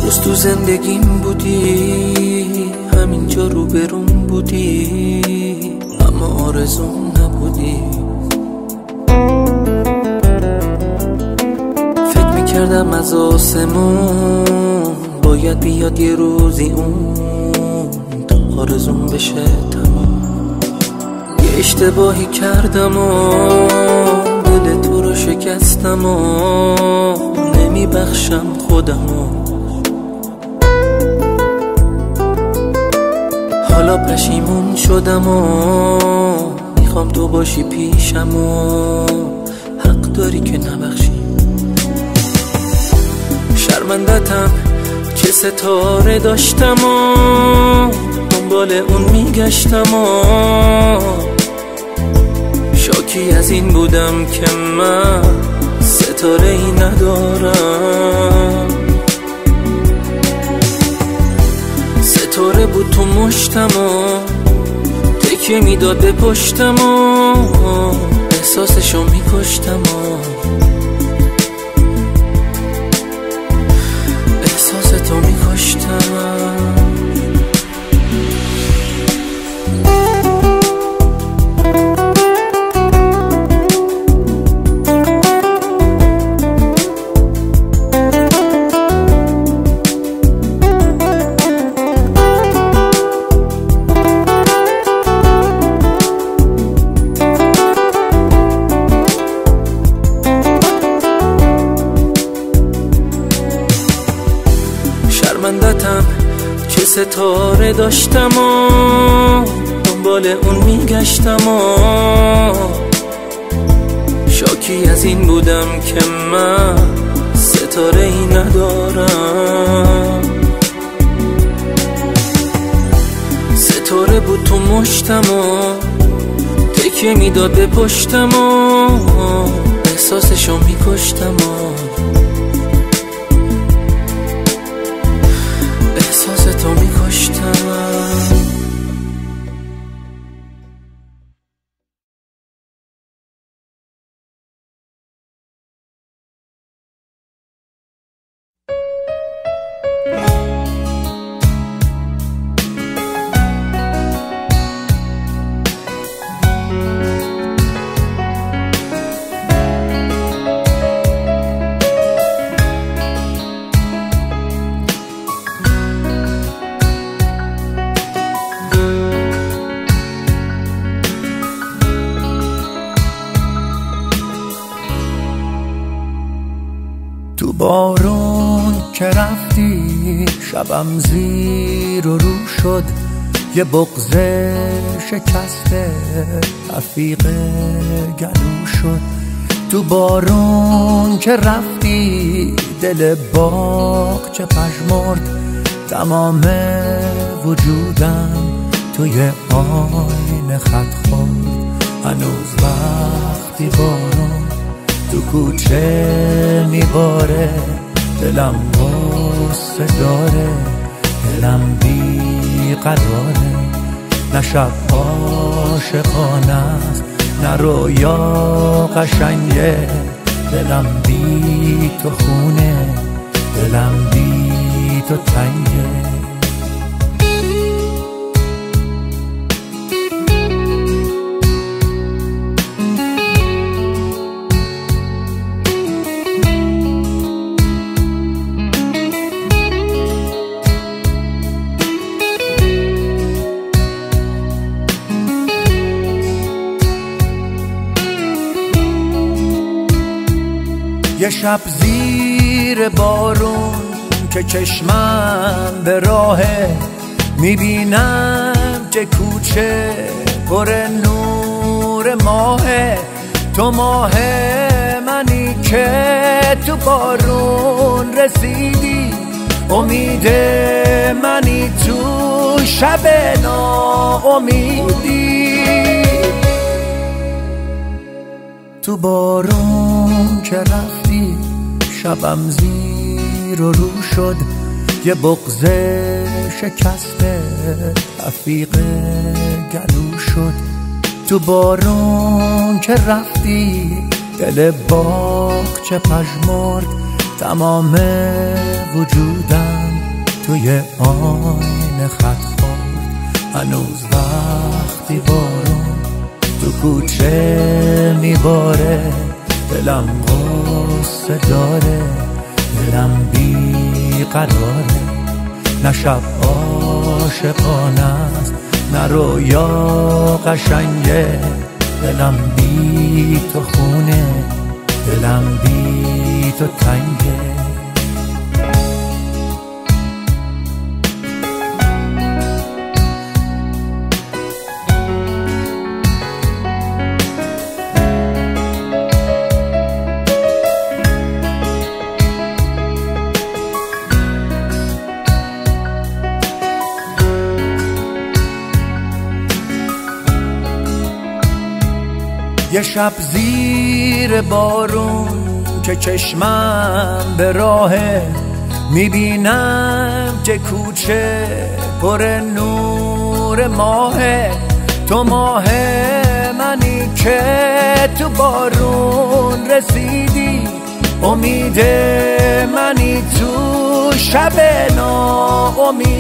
روز تو زندگیم بودی، همینجا رو برون بودی، اما آرزوم نبودی. فکر میکردم از آسمون باید بیاد یه روزی اون تا آرزوم بشه تمام. یه اشتباهی کردم و دل تو رو شکستم و نمیبخشم خودمو. حالا پشیمون شدم و میخوام تو باشی پیشم و حق داری که نبخشی. شرمندتم چه ستاره داشتم و دنبال اون میگشتم و شاکی از این بودم که من ستاره ای ندارم. ستاره بود تو مشتم و تکیه میداد به پشتم و احساسشو میکشتم و احساستو میکشتم. شرمندتم چه ستاره داشتم و دنبال اون میگشتم و شاکی از این بودم که من ستاره ای ندارم. ستاره بود تو مشتم و تکیه میداد به پشتم و احساسشو میکشتم و احساستو میکشتم. تو بارون که رفتی شبم زیر و رو شد، یه بغض شکسته رفیق گلو شد. تو بارون که رفتی دل باغ چه پژمرد، تمام وجودم توی آینه خط خورد. هنوز وقتی بارون تو کوچه میباره، دلم غصه داره، دلم بیقراره. نه شب عاشقانه است نه رویا قشنگه، دلم بی تو خونه، دلم بی تو تنگه. یه شب زیر بارون که چشمم به راهه، میبینم که کوچه پر نور ماهه. تو ماه منی که تو بارون رسیدی، امید منی تو شب ناامیدی. تو بارون که رفتی شبم زیر و رو شد، یه بغض شکسته رفیق گلو شد. تو بارون که رفتی دل باغ چه پژمرد، تمام وجودم توی آینه خط خورد. هنوز وقتی بارون تو کوچه میباره، دلم غصه داره، دلم بیقراره. نه شب عاشقانه است، نه رویا قشنگه. دلم بی تو خونه، دلم بی تو تنگه. یه شب زیر بارون که چشمم به راهه، میبینم که کوچه پر نور ماهه. تو ماه منی که تو بارون رسیدی، امید منی تو شب ناامیدی.